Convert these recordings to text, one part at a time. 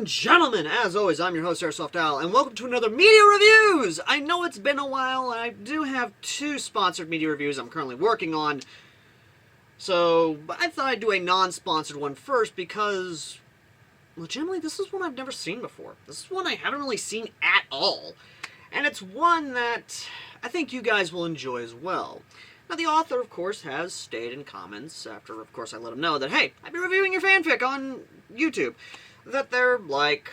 gentlemen, as always, I'm your host, Airsoft Al, and welcome to another Media Reviews! I know it's been a while, and I do have two sponsored media reviews I'm currently working on, so I thought I'd do a non-sponsored one first because, legitimately, this is one I've never seen before. This is one I haven't really seen at all, and it's one that I think you guys will enjoy as well. Now, the author, of course, has stated in comments, after, of course, I let him know that, hey, I've been reviewing your fanfic on YouTube, that they're like,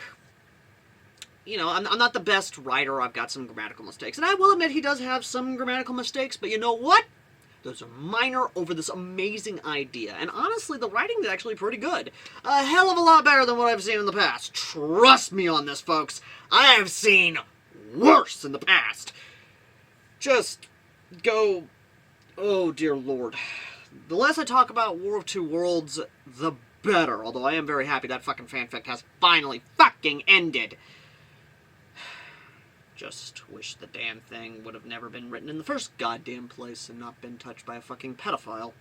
you know, I'm not the best writer, I've got some grammatical mistakes. And I will admit he does have some grammatical mistakes, but you know what? Those are minor over this amazing idea. And honestly, the writing is actually pretty good. A hell of a lot better than what I've seen in the past. Trust me on this, folks. I have seen worse in the past. Just go... Oh, dear Lord. The less I talk about War of Two Worlds, the better. Although I am very happy that fucking fanfic has finally fucking ended. Just wish the damn thing would have never been written in the first goddamn place and not been touched by a fucking pedophile.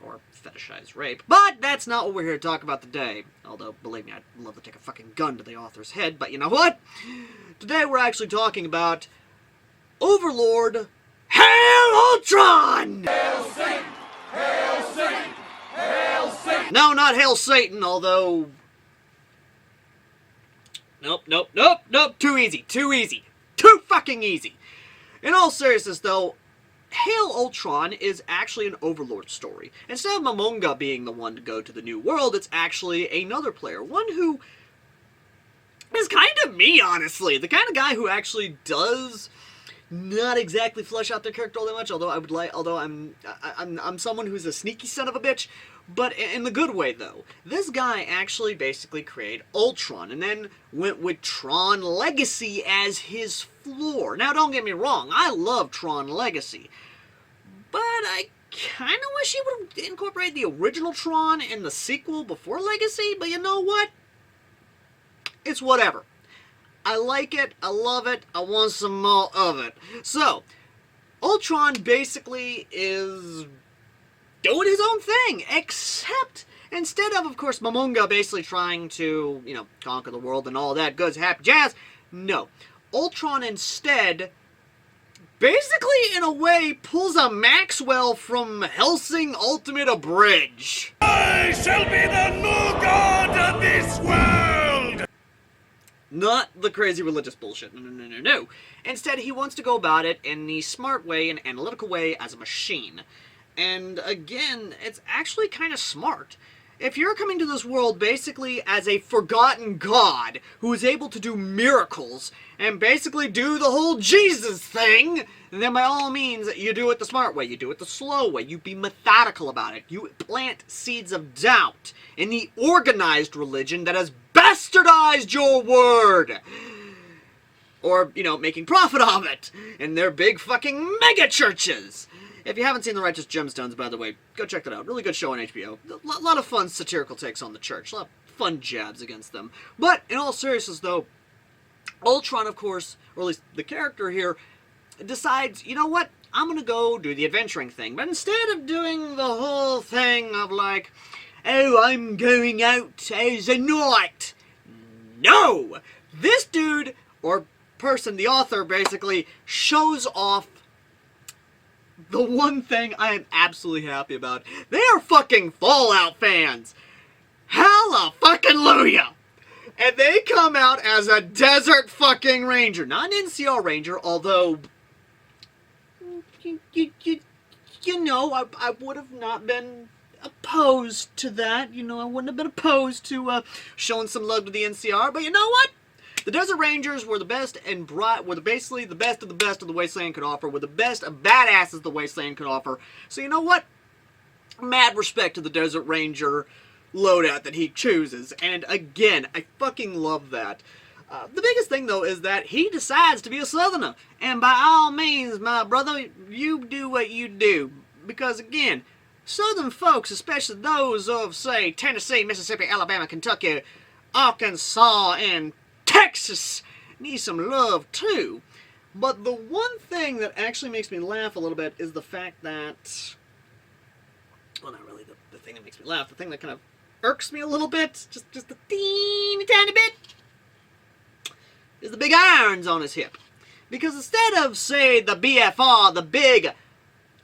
Or fetishized rape. But that's not what we're here to talk about today. Although, believe me, I'd love to take a fucking gun to the author's head, but you know what? Today we're actually talking about Overlord, Hail Ultron! Hail Satan! Hail Satan! Hail Satan! No, not Hail Satan, although... Nope, too easy, too fucking easy. In all seriousness, though, Hail Ultron is actually an Overlord story. Instead of Momonga being the one to go to the New World, it's actually another player, one who is kind of me, honestly. The kind of guy who actually does not exactly flesh out their character all that much, although I'm someone who's a sneaky son of a bitch, but in the good way, though. This guy actually basically created Ultron, and then went with Tron Legacy as his floor. Now, don't get me wrong, I love Tron Legacy, but I kind of wish he would have incorporated the original Tron in the sequel before Legacy, but you know what? It's whatever. I like it, I love it, I want some more of it. So, Ultron basically is doing his own thing, except instead of course, Momonga basically trying to, you know, conquer the world and all that good, happy jazz, no. Ultron instead, basically, in a way, pulls a Maxwell from Hellsing Ultimate Abridged. I shall be the new god of this world! Not the crazy religious bullshit. No. Instead, he wants to go about it in the smart way and analytical way as a machine. And again, it's actually kind of smart. If you're coming to this world basically as a forgotten god who is able to do miracles and basically do the whole Jesus thing, then by all means, you do it the smart way, you do it the slow way, you be methodical about it, you plant seeds of doubt in the organized religion that has bastardized your word! Or, you know, making profit of it in their big fucking mega churches! If you haven't seen The Righteous Gemstones, by the way, go check that out. Really good show on HBO. A lot of fun satirical takes on the church. A lot of fun jabs against them. But, in all seriousness, though, Ultron, of course, or at least the character here, decides, you know what, I'm gonna go do the adventuring thing. But instead of doing the whole thing of like, oh, I'm going out as a knight. No! This dude, or person, the author, basically, shows off the one thing I am absolutely happy about. They are fucking Fallout fans! Hallelujah! And they come out as a desert fucking ranger. Not an NCR ranger, although... You know, I would have not been opposed to that. You know, I wouldn't have been opposed to showing some love to the NCR. But you know what? The Desert Rangers were the best and were basically the best of the Wasteland could offer, were the best of badasses the Wasteland could offer. So you know what? Mad respect to the Desert Ranger loadout that he chooses. And again, I fucking love that. The biggest thing, though, is that he decides to be a Southerner. And by all means, my brother, you do what you do. Because, again, Southern folks, especially those of, say, Tennessee, Mississippi, Alabama, Kentucky, Arkansas, and Texas, need some love, too. But the one thing that actually makes me laugh a little bit is the fact that... Well, not really the thing that makes me laugh. The thing that kind of irks me a little bit, just a teeny tiny bit, is the big irons on his hip. Because instead of, say, the BFR, the big, I'm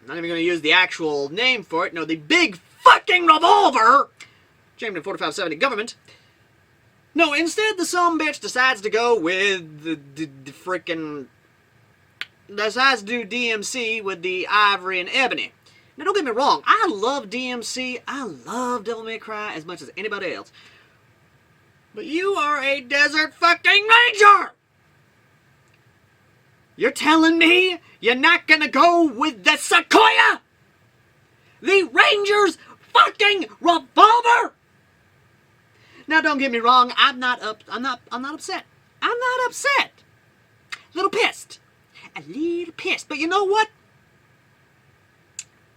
not even going to use the actual name for it, no, the big fucking revolver, jammed in 4570 government, no, instead the sumbitch decides to go with the frickin', decides to do DMC with the ivory and ebony. Now, don't get me wrong, I love DMC, I love Devil May Cry as much as anybody else. But you are a desert fucking ranger! You're telling me you're not gonna go with the Sequoia? The Ranger's fucking revolver? Now, don't get me wrong, I'm not upset. I'm not upset. A little pissed. But you know what?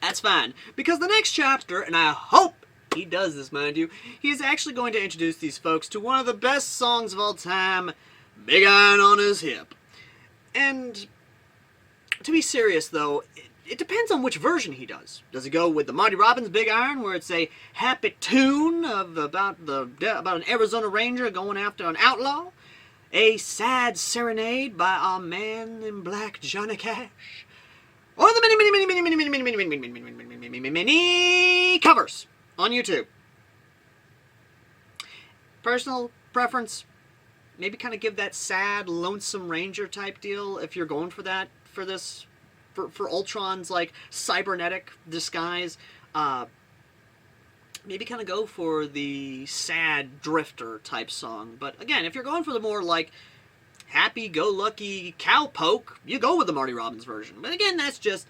That's fine. Because the next chapter, and I hope he does this, mind you, he is actually going to introduce these folks to one of the best songs of all time, Big Iron on His Hip. And to be serious, though, it depends on which version he does. Does he go with the Marty Robbins Big Iron, where it's a happy tune of about an Arizona Ranger going after an outlaw? A sad serenade by our man in black, Johnny Cash? Or the many covers on YouTube? Personal preference, maybe kind of give that sad, lonesome ranger type deal if you're going for that, for Ultron's, like, cybernetic disguise. Maybe kind of go for the sad drifter type song. But again, if you're going for the more, like, happy-go-lucky cowpoke, you go with the Marty Robbins version. But again, that's just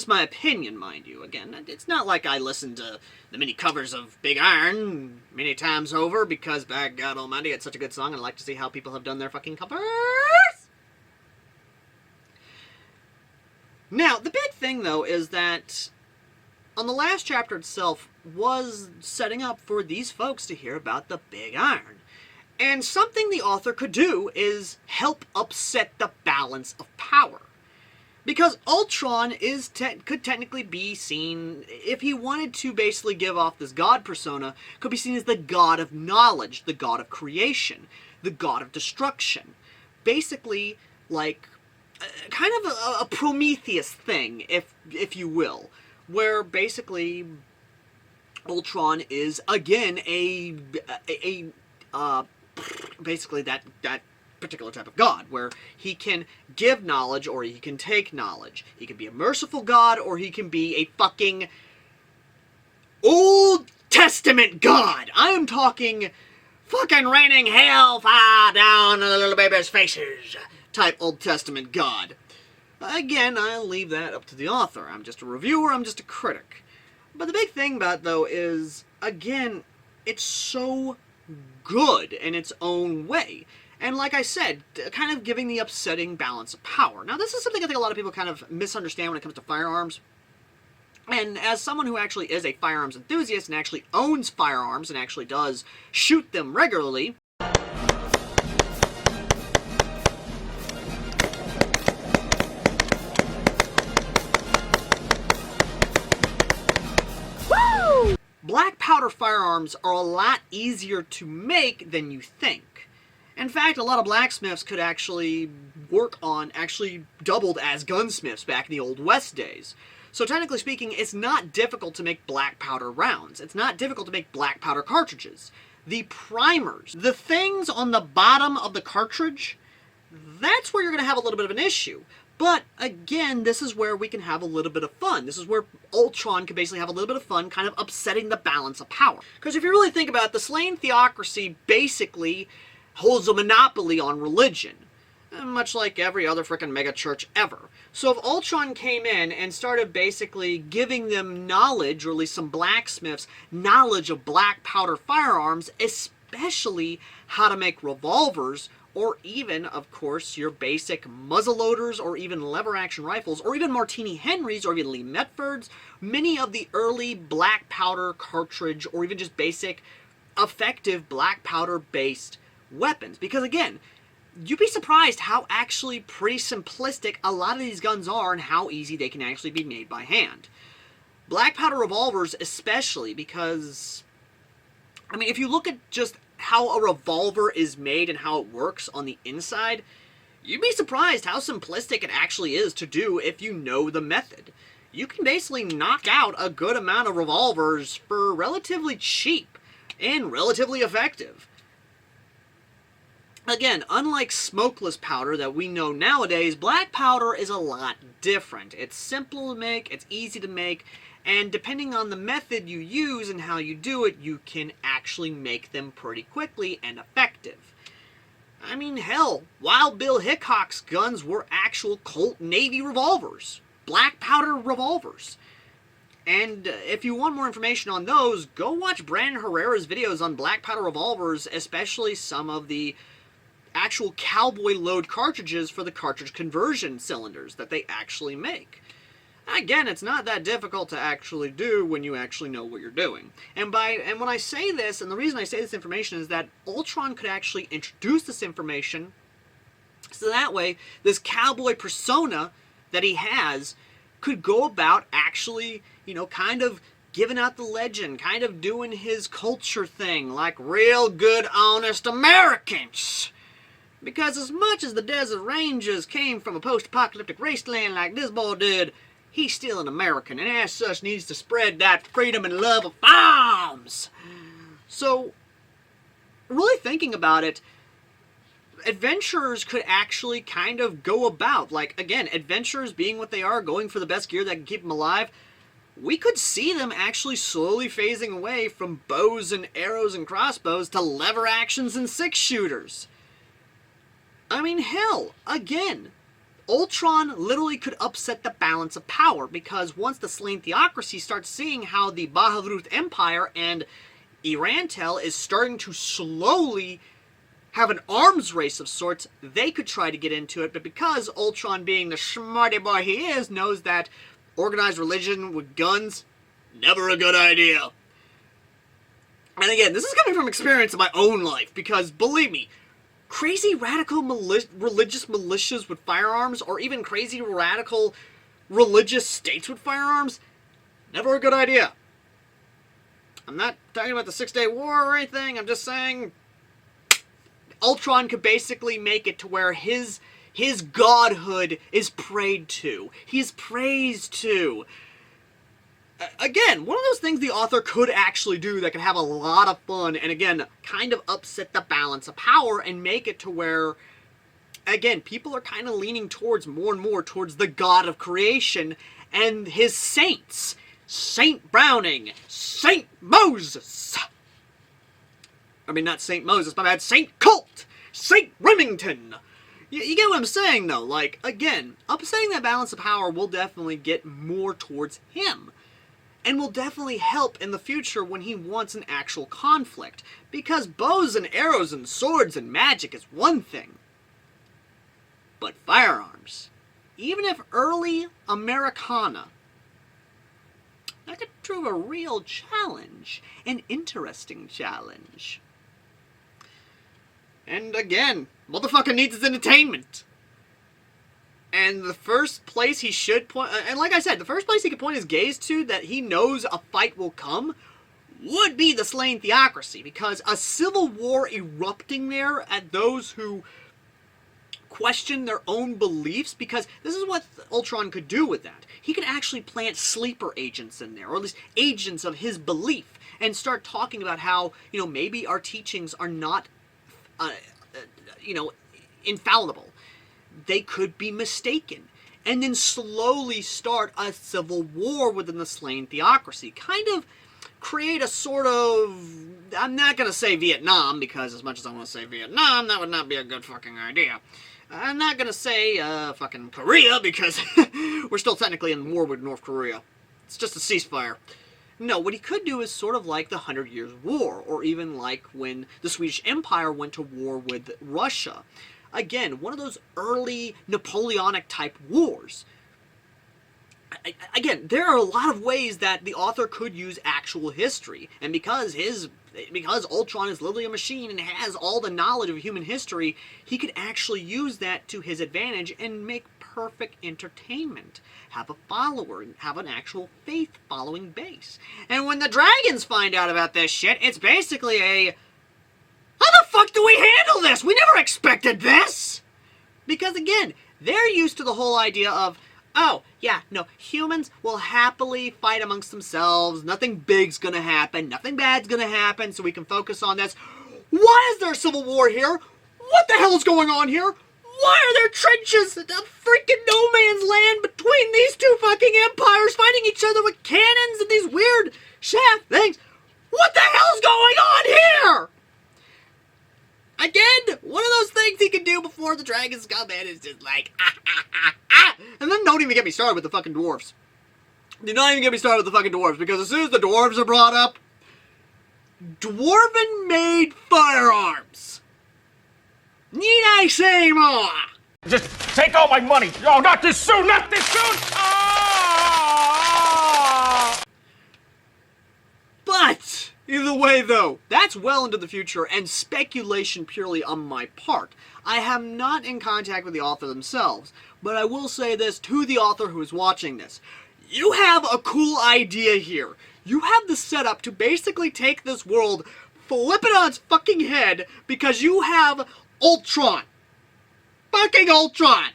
my opinion, mind you. Again, it's not like I listen to the many covers of Big Iron many times over, because, by God almighty, it's such a good song, and I like to see how people have done their fucking covers. Now, the big thing, though, is that on the last chapter itself was setting up for these folks to hear about the Big Iron. And something the author could do is help upset the balance of power. Because Ultron could technically be seen, if he wanted to basically give off this god persona, could be seen as the god of knowledge, the god of creation, the god of destruction. Basically, like, kind of a Prometheus thing, if you will, where basically Ultron is, again, basically that particular type of god, where he can give knowledge or he can take knowledge. He can be a merciful god or he can be a fucking Old Testament god. I am talking fucking raining hellfire down on the little baby's faces type Old Testament god. Again, I'll leave that up to the author. I'm just a reviewer, I'm just a critic. But the big thing about it, though, is, again, it's so good in its own way. And like I said, kind of giving the upsetting balance of power. Now, this is something I think a lot of people kind of misunderstand when it comes to firearms. And as someone who actually is a firearms enthusiast and actually owns firearms and actually does shoot them regularly, black powder firearms are a lot easier to make than you think. In fact, a lot of blacksmiths could actually actually doubled as gunsmiths back in the Old West days. So technically speaking, it's not difficult to make black powder rounds. It's not difficult to make black powder cartridges. The primers, the things on the bottom of the cartridge, that's where you're going to have a little bit of an issue. But, again, this is where we can have a little bit of fun. This is where Ultron can basically have a little bit of fun, kind of upsetting the balance of power. Because if you really think about it, the Slain Theocracy basically holds a monopoly on religion, much like every other frickin' mega church ever. So if Ultron came in and started basically giving them knowledge, or at least some blacksmiths, knowledge of black powder firearms, especially how to make revolvers, or even, of course, your basic muzzleloaders, or even lever-action rifles, or even Martini Henrys, or even Lee Metfords, many of the early black powder cartridge, or even just basic, effective black powder-based weapons. Because, again, you'd be surprised how actually pretty simplistic a lot of these guns are and how easy they can actually be made by hand. Black powder revolvers especially, because I mean, if you look at just how a revolver is made and how it works on the inside, you'd be surprised how simplistic it actually is to do if you know the method. You can basically knock out a good amount of revolvers for relatively cheap and relatively effective. Again, unlike smokeless powder that we know nowadays, black powder is a lot different. It's simple to make, it's easy to make, and depending on the method you use and how you do it, you can actually make them pretty quickly and effective. I mean, hell, Wild Bill Hickok's guns were actual Colt Navy revolvers. Black powder revolvers. And if you want more information on those, go watch Brandon Herrera's videos on black powder revolvers, especially some of the actual cowboy load cartridges for the cartridge conversion cylinders that they actually make. Again, it's not that difficult to actually do when you actually know what you're doing. And when I say this, and the reason I say this information is that Ultron could actually introduce this information so that way this cowboy persona that he has could go about actually, kind of giving out the legend, kind of doing his culture thing like real good, honest Americans. Because as much as the Desert Rangers came from a post-apocalyptic wasteland like this boy did, he's still an American, and as such needs to spread that freedom and love of farms. So, really thinking about it, adventurers could actually kind of go about, like, again, adventurers being what they are, going for the best gear that can keep them alive, we could see them actually slowly phasing away from bows and arrows and crossbows to lever actions and six-shooters. I mean, hell, again, Ultron literally could upset the balance of power, because once the slain theocracy starts seeing how the Baharuth Empire and Irantel is starting to slowly have an arms race of sorts, they could try to get into it, but because Ultron, being the smarty boy he is, knows that organized religion with guns, never a good idea. And again, this is coming from experience in my own life, because believe me, crazy radical religious militias with firearms, or even crazy radical religious states with firearms, never a good idea. I'm not talking about the 6-Day War or anything, I'm just saying Ultron could basically make it to where his godhood is prayed to. He's praised to. Again, one of those things the author could actually do that could have a lot of fun and, again, kind of upset the balance of power and make it to where, again, people are kind of leaning towards more and more towards the god of creation and his saints. Saint Browning, Saint Moses. I mean, not Saint Moses, my bad, Saint Colt, Saint Remington. You get what I'm saying, though. Like, again, upsetting that balance of power will definitely get more towards him. And will definitely help in the future when he wants an actual conflict. Because bows and arrows and swords and magic is one thing. But firearms, even if early Americana, that could prove a real challenge. An interesting challenge. And again, motherfucker needs his entertainment. And the first place he should point, and like I said, the first place he could point his gaze to that he knows a fight will come would be the slain theocracy, because a civil war erupting there at those who question their own beliefs, because this is what Ultron could do with that. He could actually plant sleeper agents in there, or at least agents of his belief, and start talking about how, maybe our teachings are not, infallible. They could be mistaken. And then slowly start a civil war within the slain theocracy. Kind of create a sort of, I'm not going to say Vietnam, because as much as I want to say Vietnam, that would not be a good fucking idea. I'm not going to say fucking Korea, because we're still technically in war with North Korea. It's just a ceasefire. No, what he could do is sort of like the 100 Years' War, or even like when the Swedish Empire went to war with Russia. Again, one of those early Napoleonic-type wars. Again, there are a lot of ways that the author could use actual history. And because Ultron is literally a machine and has all the knowledge of human history, he could actually use that to his advantage and make perfect entertainment, have a follower, and have an actual faith-following base. And when the dragons find out about this shit, it's basically a, how the fuck do we handle this? We never expected this! Because again, they're used to the whole idea of, oh, yeah, no, humans will happily fight amongst themselves, nothing big's gonna happen, nothing bad's gonna happen, so we can focus on this. Why is there a civil war here? What the hell is going on here? Why are there trenches in a freaking no man's land between these two fucking empires fighting each other with cannons and these weird shaft things? What the hell's going on here? Again, one of those things he can do before the dragons come in is just like, ah, ah, ah, ah. And then don't even get me started with the fucking dwarves. Do not even get me started with the fucking dwarves, because as soon as the dwarves are brought up, dwarven-made firearms. Need I say more? Just take all my money. Oh, not this soon, not this soon! Ah! But either way, though, that's well into the future and speculation purely on my part. I am not in contact with the author themselves, but I will say this to the author who is watching this. You have a cool idea here. You have the setup to basically take this world, flip it on its fucking head, because you have Ultron. Fucking Ultron!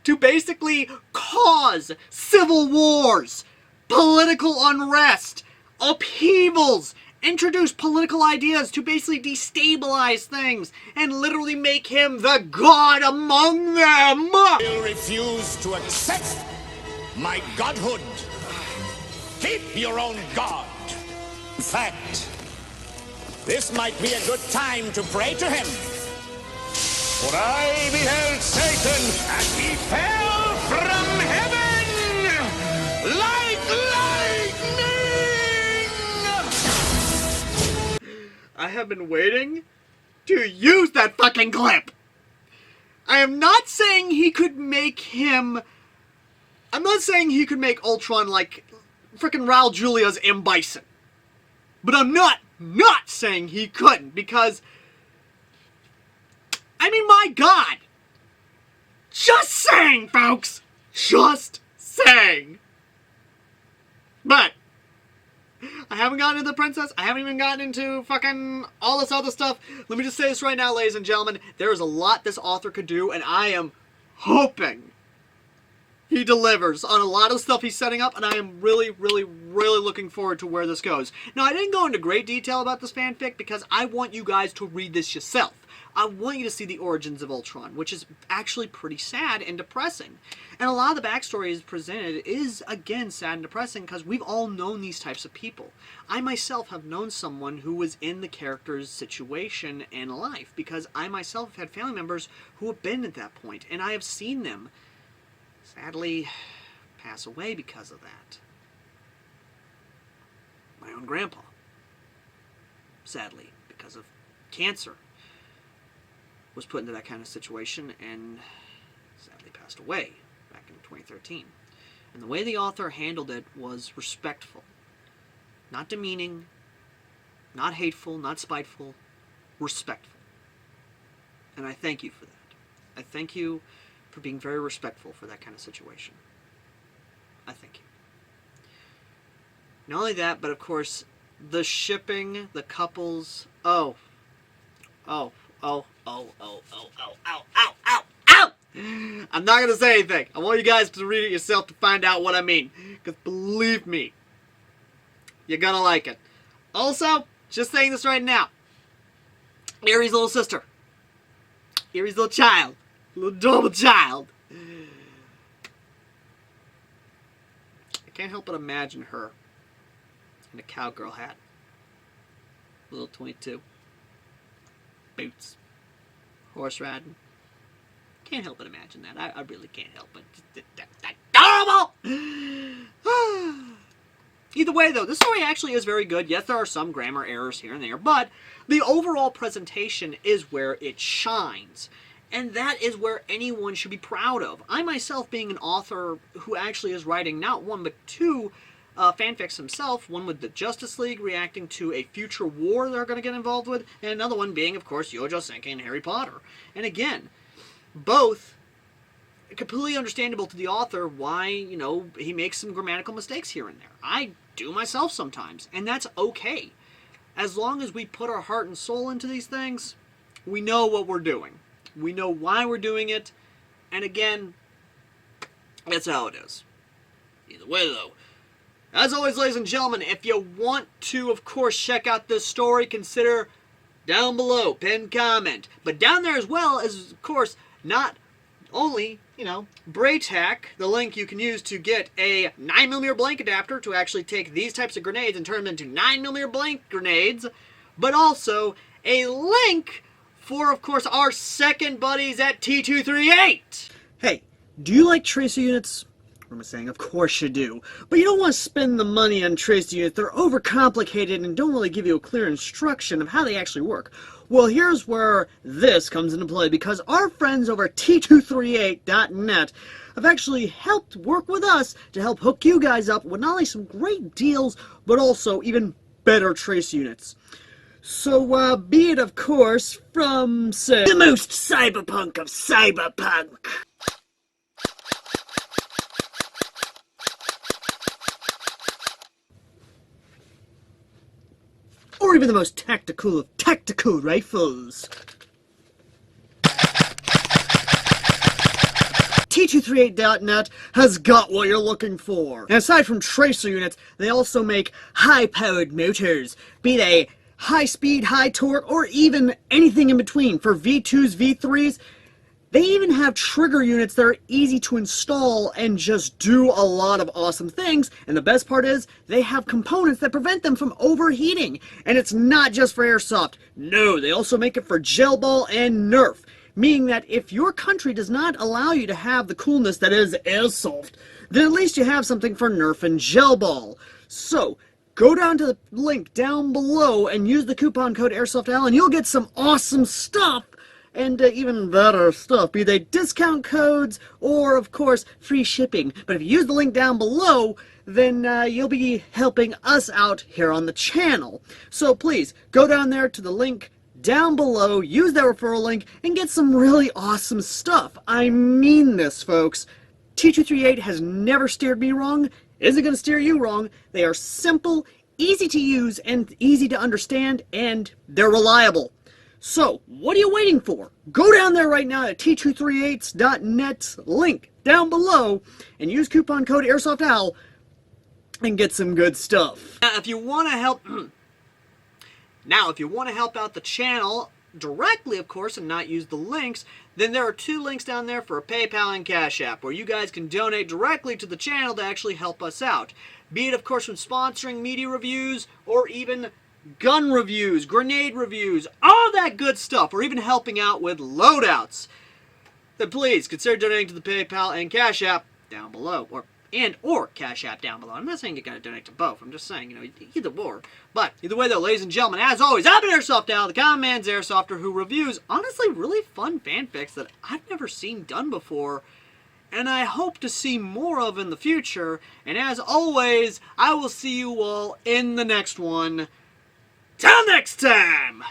To basically cause civil wars, political unrest, upheavals, introduce political ideas to basically destabilize things, and literally make him the god among them! Will refuse to accept my godhood. Keep your own god. In fact, this might be a good time to pray to him. For I beheld Satan, and he fell from heaven like lightning! I have been waiting to use that fucking clip! I am not saying he could make him... I'm not saying he could make Ultron like frickin' Raul Julia's M. Bison. But I'm not saying he couldn't, because... I mean, my God! Just saying, folks! Just saying! But, I haven't gotten into the princess, I haven't even gotten into fucking all this other stuff. Let me just say this right now, ladies and gentlemen. There is a lot this author could do, and I am hoping he delivers on a lot of stuff he's setting up, and I am really, really, really looking forward to where this goes. Now, I didn't go into great detail about this fanfic because I want you guys to read this yourself. I want you to see the origins of Ultron, which is actually pretty sad and depressing. And a lot of the backstory is presented is, again, sad and depressing because we've all known these types of people. I myself have known someone who was in the character's situation in life because I myself have had family members who have been at that point, and I have seen them sadly pass away because of that. My own grandpa, sadly, because of cancer, was put into that kind of situation and sadly passed away back in 2013. And the way the author handled it was respectful. Not demeaning, not hateful, not spiteful, respectful. And I thank you for that. I thank you for being very respectful for that kind of situation. I thank you. Not only that, but of course, the shipping, the couples, oh. I'm not going to say anything. I want you guys to read it yourself to find out what I mean. Because believe me, you're going to like it. Also, just saying this right now, Ares' little sister, Ares' little child, little adorable child. I can't help but imagine her in a cowgirl hat. Little 22. Boots. Horse riding. Can't help but imagine that. I really can't help it. Adorable! Either way, though, this story actually is very good. Yes, there are some grammar errors here and there, but the overall presentation is where it shines. And that is where anyone should be proud of. I myself, being an author who actually is writing not one but two fanfics himself, one with the Justice League reacting to a future war they're going to get involved with, and another one being, of course, Yojo Senki and Harry Potter. And again, both completely understandable to the author why, you know, he makes some grammatical mistakes here and there. I do myself sometimes, and that's okay. As long as we put our heart and soul into these things, we know what we're doing. We know why we're doing it, and again, that's how it is. Either way, though, as always, ladies and gentlemen, if you want to, of course, check out this story, consider down below, pinned comment. But down there as well is, of course, not only, you know, Braytac, the link you can use to get a 9mm blank adapter to actually take these types of grenades and turn them into 9mm blank grenades, but also a link for, of course, our second buddies at T238. Hey, do you like tracer units? What am I saying? Of course you do. But you don't want to spend the money on tracer units. They're overcomplicated and don't really give you a clear instruction of how they actually work. Well, here's where this comes into play, because our friends over at T238.net have actually helped work with us to help hook you guys up with not only some great deals, but also even better tracer units. So, be it, of course, from, say, the most cyberpunk of cyberpunk. Or even the most tactical of tactical rifles. T238.net has got what you're looking for. And aside from tracer units, they also make high-powered motors, be they high speed, high torque, or even anything in between. For V2s, V3s, they even have trigger units that are easy to install and just do a lot of awesome things. And the best part is, they have components that prevent them from overheating. And it's not just for airsoft. No, they also make it for gel ball and Nerf. Meaning that if your country does not allow you to have the coolness that is airsoft, then at least you have something for Nerf and gel ball. So, go down to the link down below and use the coupon code AirsoftAl and you'll get some awesome stuff. And even better stuff, be they discount codes or, of course, free shipping. But if you use the link down below, then you'll be helping us out here on the channel. So please, go down there to the link down below, use that referral link, and get some really awesome stuff. I mean this, folks. T238 has never steered me wrong, isn't going to steer you wrong. They are simple, easy to use, and easy to understand, and they're reliable. So, what are you waiting for? Go down there right now at T238.net's link down below and use coupon code AirsoftAl and get some good stuff. Now, if you want to help out the channel directly, of course, and not use the links, then there are two links down there for a PayPal and Cash App where you guys can donate directly to the channel to actually help us out. Be it, of course, from sponsoring media reviews or even gun reviews, grenade reviews, all that good stuff, or even helping out with loadouts, then please consider donating to the PayPal and Cash App down below, or Cash App down below. I'm not saying you're going to donate to both. I'm just saying, you know, either or. But either way, though, ladies and gentlemen, as always, I've been AirsoftAl, the common man's Airsofter, who reviews honestly really fun fanfics that I've never seen done before, and I hope to see more of in the future. And as always, I will see you all in the next one. Till next time!